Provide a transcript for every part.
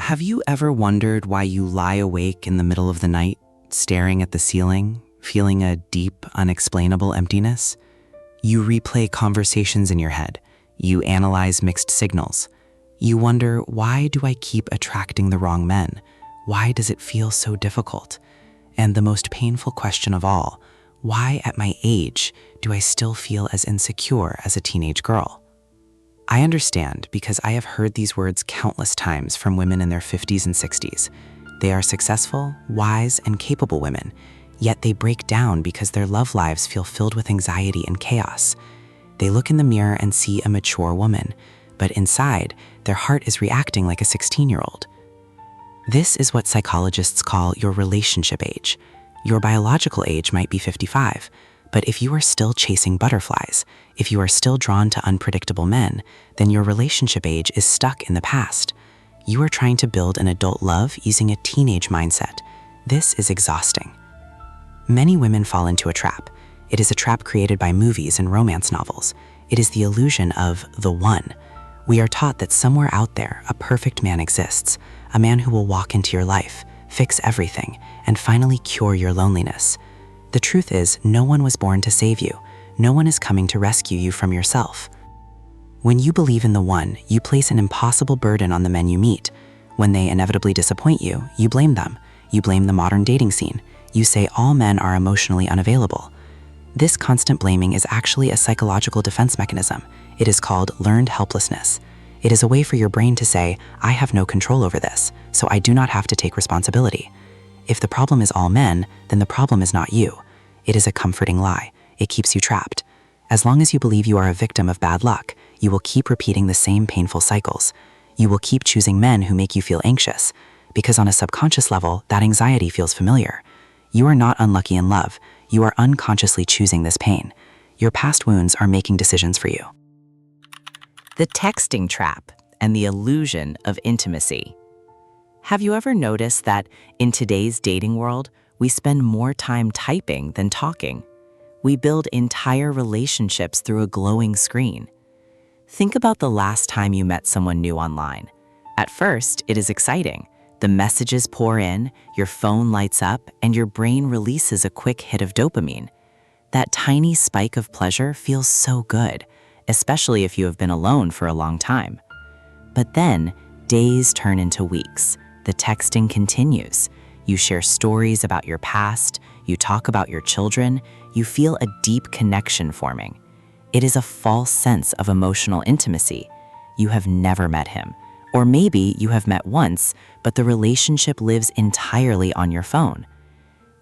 Have you ever wondered why you lie awake in the middle of the night, staring at the ceiling, feeling a deep, unexplainable emptiness? You replay conversations in your head. You analyze mixed signals. You wonder, why do I keep attracting the wrong men? Why does it feel so difficult? And the most painful question of all, why at my age do I still feel as insecure as a teenage girl? I understand because I have heard these words countless times from women in their 50s and 60s. They are successful, wise, and capable women, yet they break down because their love lives feel filled with anxiety and chaos. They look in the mirror and see a mature woman, but inside, their heart is reacting like a 16-year-old. This is what psychologists call your relationship age. Your biological age might be 55, but if you are still chasing butterflies, if you are still drawn to unpredictable men, then your relationship age is stuck in the past. You are trying to build an adult love using a teenage mindset. This is exhausting. Many women fall into a trap. It is a trap created by movies and romance novels. It is the illusion of the one. We are taught that somewhere out there, a perfect man exists, a man who will walk into your life, fix everything, and finally cure your loneliness. The truth is, no one was born to save you. No one is coming to rescue you from yourself. When you believe in the one, you place an impossible burden on the men you meet. When they inevitably disappoint you, you blame them. You blame the modern dating scene. You say all men are emotionally unavailable. This constant blaming is actually a psychological defense mechanism. It is called learned helplessness. It is a way for your brain to say, I have no control over this, so I do not have to take responsibility. If the problem is all men, then the problem is not you. It is a comforting lie. It keeps you trapped. As long as you believe you are a victim of bad luck, you will keep repeating the same painful cycles. You will keep choosing men who make you feel anxious, because on a subconscious level, that anxiety feels familiar. You are not unlucky in love. You are unconsciously choosing this pain. Your past wounds are making decisions for you. The texting trap and the illusion of intimacy. Have you ever noticed that in today's dating world, we spend more time typing than talking? We build entire relationships through a glowing screen. Think about the last time you met someone new online. At first, it is exciting. The messages pour in, your phone lights up, and your brain releases a quick hit of dopamine. That tiny spike of pleasure feels so good, especially if you have been alone for a long time. But then, days turn into weeks. The texting continues. You share stories about your past, you talk about your children, you feel a deep connection forming. It is a false sense of emotional intimacy. You have never met him. Or maybe you have met once, but the relationship lives entirely on your phone.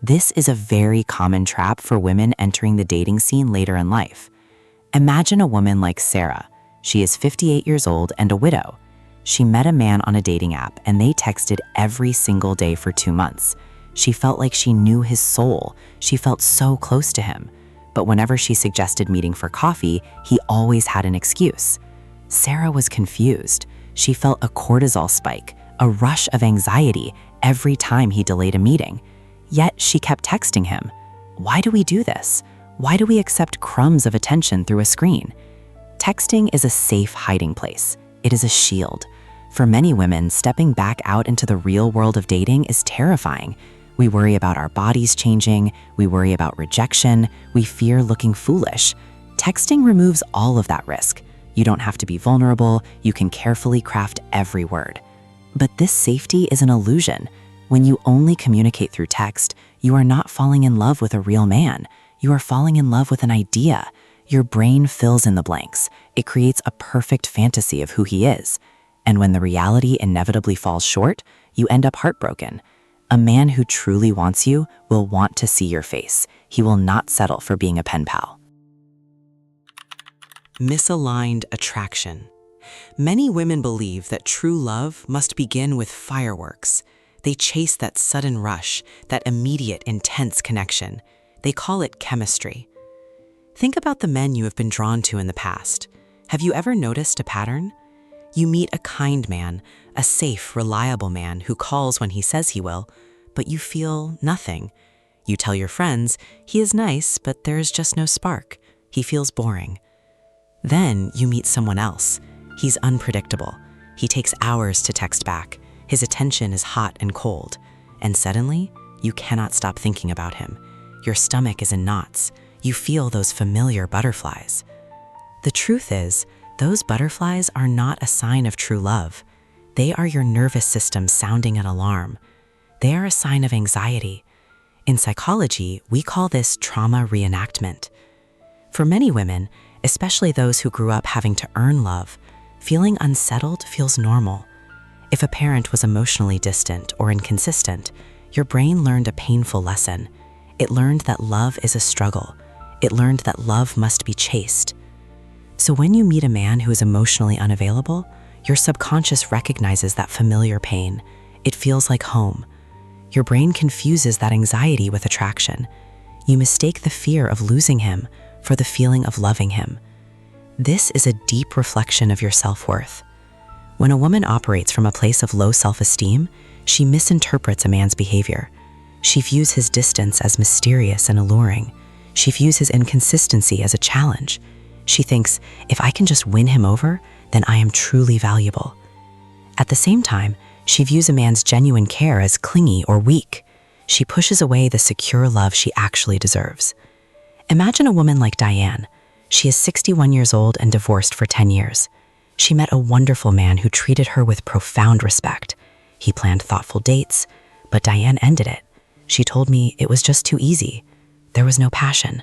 This is a very common trap for women entering the dating scene later in life. Imagine a woman like Sarah. She is 58 years old and a widow. She met a man on a dating app and they texted every single day for 2 months. She felt like she knew his soul. She felt so close to him. But whenever she suggested meeting for coffee, he always had an excuse. Sarah was confused. She felt a cortisol spike, a rush of anxiety every time he delayed a meeting. Yet she kept texting him. Why do we do this? Why do we accept crumbs of attention through a screen? Texting is a safe hiding place. It is a shield. For many women, stepping back out into the real world of dating is terrifying. We worry about our bodies changing, we worry about rejection, we fear looking foolish. Texting removes all of that risk. You don't have to be vulnerable, you can carefully craft every word. But this safety is an illusion. When you only communicate through text, you are not falling in love with a real man. You are falling in love with an idea. Your brain fills in the blanks. It creates a perfect fantasy of who he is. And when the reality inevitably falls short, you end up heartbroken. A man who truly wants you will want to see your face. He will not settle for being a pen pal. Misaligned attraction. Many women believe that true love must begin with fireworks. They chase that sudden rush, that immediate, intense connection. They call it chemistry. Think about the men you have been drawn to in the past. Have you ever noticed a pattern? You meet a kind man, a safe, reliable man who calls when he says he will, but you feel nothing. You tell your friends, he is nice, but there is just no spark. He feels boring. Then you meet someone else. He's unpredictable. He takes hours to text back. His attention is hot and cold, and suddenly, you cannot stop thinking about him. Your stomach is in knots. You feel those familiar butterflies. The truth is, those butterflies are not a sign of true love. They are your nervous system sounding an alarm. They are a sign of anxiety. In psychology, we call this trauma reenactment. For many women, especially those who grew up having to earn love, feeling unsettled feels normal. If a parent was emotionally distant or inconsistent, your brain learned a painful lesson. It learned that love is a struggle. It learned that love must be chased. So when you meet a man who is emotionally unavailable, your subconscious recognizes that familiar pain. It feels like home. Your brain confuses that anxiety with attraction. You mistake the fear of losing him for the feeling of loving him. This is a deep reflection of your self-worth. When a woman operates from a place of low self-esteem, she misinterprets a man's behavior. She views his distance as mysterious and alluring. She views his inconsistency as a challenge. She thinks, if I can just win him over, then I am truly valuable. At the same time, she views a man's genuine care as clingy or weak. She pushes away the secure love she actually deserves. Imagine a woman like Diane. She is 61 years old and divorced for 10 years. She met a wonderful man who treated her with profound respect. He planned thoughtful dates, but Diane ended it. She told me it was just too easy. There was no passion.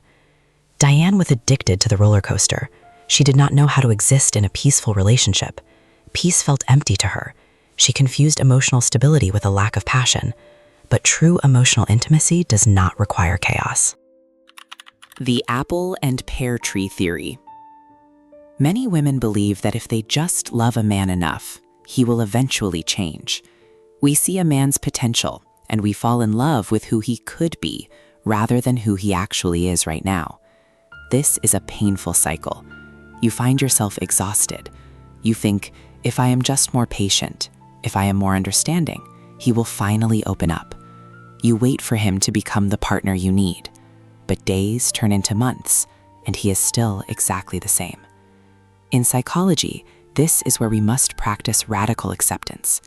Diane was addicted to the roller coaster. She did not know how to exist in a peaceful relationship. Peace felt empty to her. She confused emotional stability with a lack of passion. But true emotional intimacy does not require chaos. The apple and pear tree theory. Many women believe that if they just love a man enough, he will eventually change. We see a man's potential, and we fall in love with who he could be, rather than who he actually is right now. This is a painful cycle. You find yourself exhausted. You think, if I am just more patient, if I am more understanding, he will finally open up. You wait for him to become the partner you need. But days turn into months, and he is still exactly the same. In psychology, this is where we must practice radical acceptance.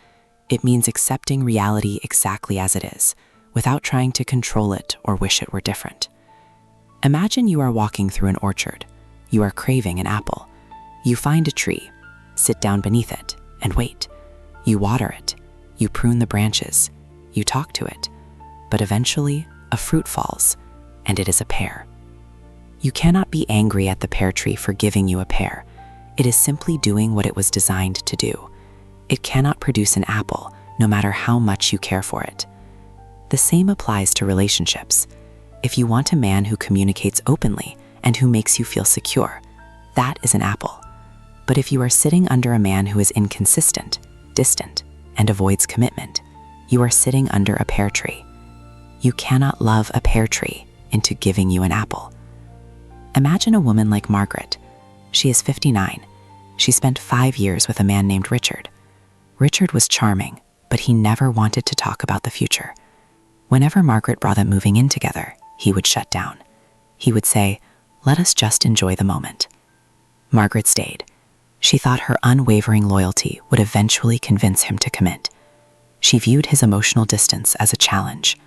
It means accepting reality exactly as it is, without trying to control it or wish it were different. Imagine you are walking through an orchard. You are craving an apple. You find a tree, sit down beneath it, and wait. You water it. You prune the branches. You talk to it. But eventually, a fruit falls, and it is a pear. You cannot be angry at the pear tree for giving you a pear. It is simply doing what it was designed to do. It cannot produce an apple, no matter how much you care for it. The same applies to relationships. If you want a man who communicates openly and who makes you feel secure, that is an apple. But if you are sitting under a man who is inconsistent, distant, and avoids commitment, you are sitting under a pear tree. You cannot love a pear tree into giving you an apple. Imagine a woman like Margaret. She is 59. She spent 5 years with a man named Richard. Richard was charming, but he never wanted to talk about the future. Whenever Margaret brought them moving in together, he would shut down. He would say, "Let us just enjoy the moment." Margaret stayed. She thought her unwavering loyalty would eventually convince him to commit. She viewed his emotional distance as a challenge.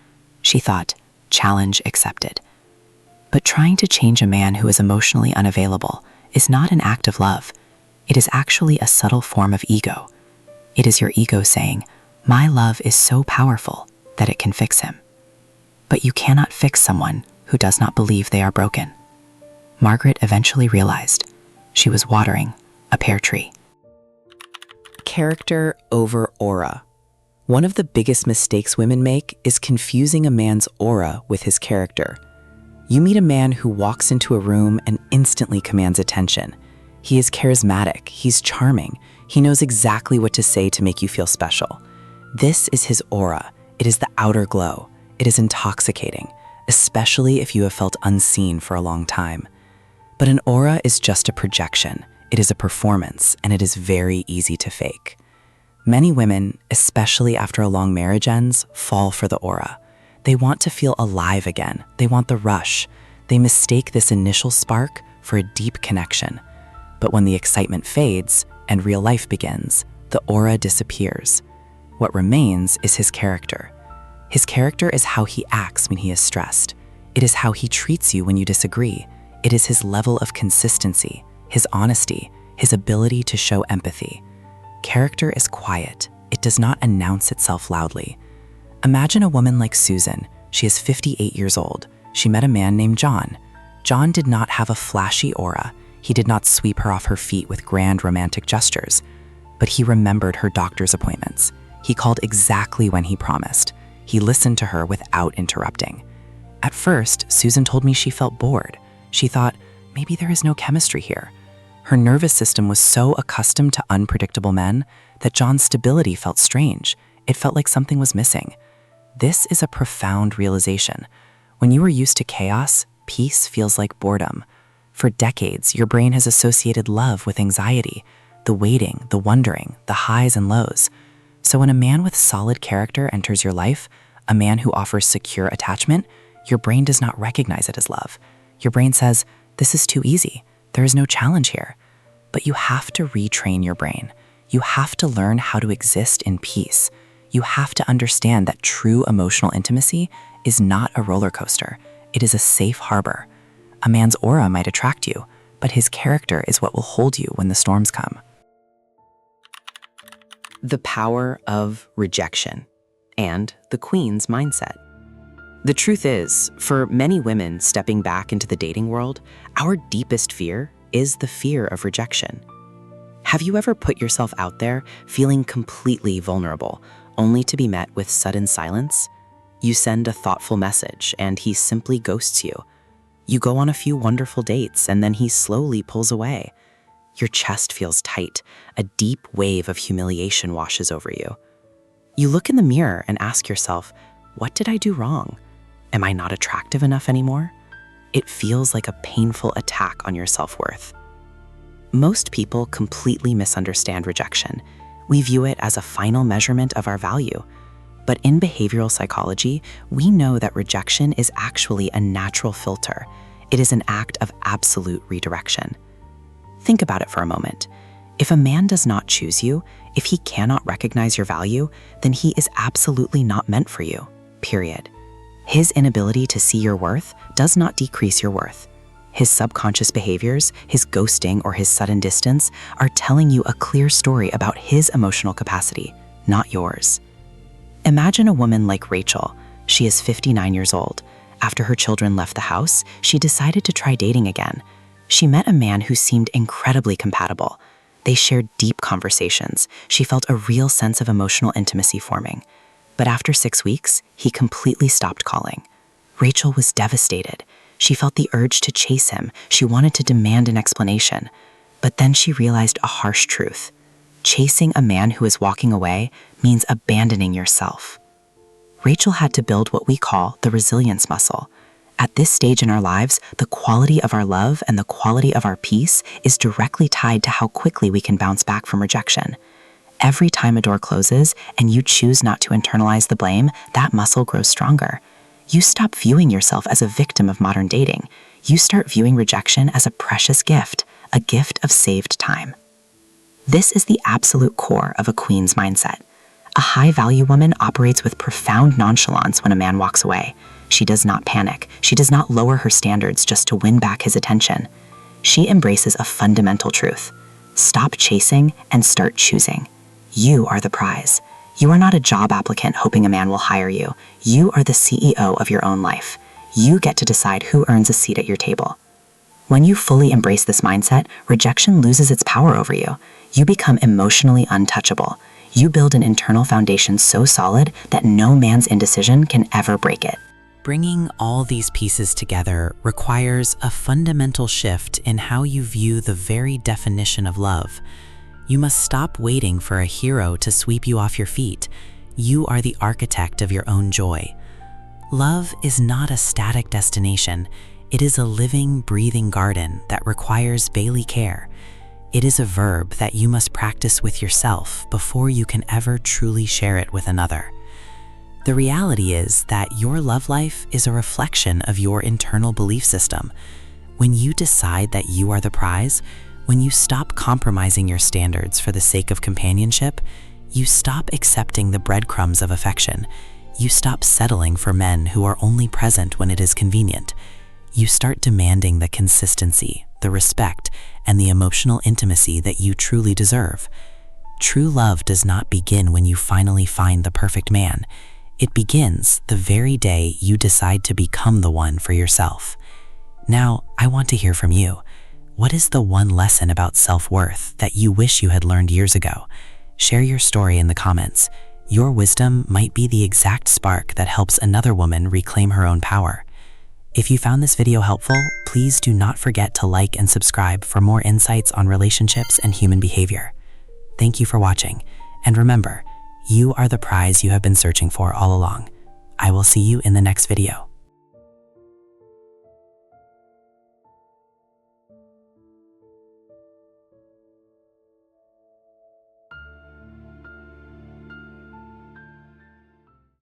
She thought, challenge accepted. But trying to change a man who is emotionally unavailable is not an act of love. It is actually a subtle form of ego. It is your ego saying, my love is so powerful that it can fix him. But you cannot fix someone who does not believe they are broken. Margaret eventually realized she was watering a pear tree. Character over aura. One of the biggest mistakes women make is confusing a man's aura with his character. You meet a man who walks into a room and instantly commands attention. He is charismatic, he's charming, he knows exactly what to say to make you feel special. This is his aura. It is the outer glow. It is intoxicating, especially if you have felt unseen for a long time. But an aura is just a projection. It is a performance, and it is very easy to fake. Many women, especially after a long marriage ends, fall for the aura. They want to feel alive again. They want the rush. They mistake this initial spark for a deep connection. But when the excitement fades and real life begins, the aura disappears. What remains is his character. His character is how he acts when he is stressed. It is how he treats you when you disagree. It is his level of consistency, his honesty, his ability to show empathy. Character is quiet. It does not announce itself loudly. Imagine a woman like Susan. She is 58 years old. She met a man named John. John did not have a flashy aura. He did not sweep her off her feet with grand romantic gestures. But he remembered her doctor's appointments. He called exactly when he promised. He listened to her without interrupting. At first, Susan told me she felt bored. She thought, maybe there is no chemistry here. Her nervous system was so accustomed to unpredictable men that John's stability felt strange. It felt like something was missing. This is a profound realization. When you are used to chaos, peace feels like boredom. For decades, your brain has associated love with anxiety, the waiting, the wondering, the highs and lows. So when a man with solid character enters your life, a man who offers secure attachment, your brain does not recognize it as love. Your brain says, this is too easy. There is no challenge here. But you have to retrain your brain. You have to learn how to exist in peace. You have to understand that true emotional intimacy is not a roller coaster. It is a safe harbor. A man's aura might attract you, but his character is what will hold you when the storms come. The power of rejection and the queen's mindset. The truth is, for many women stepping back into the dating world, our deepest fear is the fear of rejection. Have you ever put yourself out there feeling completely vulnerable, only to be met with sudden silence? You send a thoughtful message and he simply ghosts you. You go on a few wonderful dates and then he slowly pulls away. Your chest feels tight. A deep wave of humiliation washes over you. You look in the mirror and ask yourself, what did I do wrong? Am I not attractive enough anymore? It feels like a painful attack on your self-worth. Most people completely misunderstand rejection. We view it as a final measurement of our value. But in behavioral psychology, we know that rejection is actually a natural filter. It is an act of absolute redirection. Think about it for a moment. If a man does not choose you, if he cannot recognize your value, then he is absolutely not meant for you, period. His inability to see your worth does not decrease your worth. His subconscious behaviors, his ghosting or his sudden distance are telling you a clear story about his emotional capacity, not yours. Imagine a woman like Rachel. She is 59 years old. After her children left the house, she decided to try dating again. She met a man who seemed incredibly compatible. They shared deep conversations. She felt a real sense of emotional intimacy forming. But after 6 weeks, he completely stopped calling. Rachel was devastated. She felt the urge to chase him. She wanted to demand an explanation. But then she realized a harsh truth. Chasing a man who is walking away means abandoning yourself. Rachel had to build what we call the resilience muscle. At this stage in our lives, the quality of our love and the quality of our peace is directly tied to how quickly we can bounce back from rejection. Every time a door closes and you choose not to internalize the blame, that muscle grows stronger. You stop viewing yourself as a victim of modern dating. You start viewing rejection as a precious gift, a gift of saved time. This is the absolute core of a queen's mindset. A high-value woman operates with profound nonchalance when a man walks away. She does not panic. She does not lower her standards just to win back his attention. She embraces a fundamental truth. Stop chasing and start choosing. You are the prize. You are not a job applicant hoping a man will hire you. You are the CEO of your own life. You get to decide who earns a seat at your table. When you fully embrace this mindset, rejection loses its power over you. You become emotionally untouchable. You build an internal foundation so solid that no man's indecision can ever break it. Bringing all these pieces together requires a fundamental shift in how you view the very definition of love. You must stop waiting for a hero to sweep you off your feet. You are the architect of your own joy. Love is not a static destination. It is a living, breathing garden that requires daily care. It is a verb that you must practice with yourself before you can ever truly share it with another. The reality is that your love life is a reflection of your internal belief system. When you decide that you are the prize, when you stop compromising your standards for the sake of companionship, You stop accepting the breadcrumbs of affection. You stop settling for men who are only present when it is convenient. You start demanding the consistency, the respect, and the emotional intimacy that you truly deserve. True love does not begin when you finally find the perfect man. It begins the very day you decide to become the one for yourself. Now, I want to hear from you. What is the one lesson about self-worth that you wish you had learned years ago? Share your story in the comments. Your wisdom might be the exact spark that helps another woman reclaim her own power. If you found this video helpful, please do not forget to like and subscribe for more insights on relationships and human behavior. Thank you for watching, and remember, you are the prize you have been searching for all along. I will see you in the next video.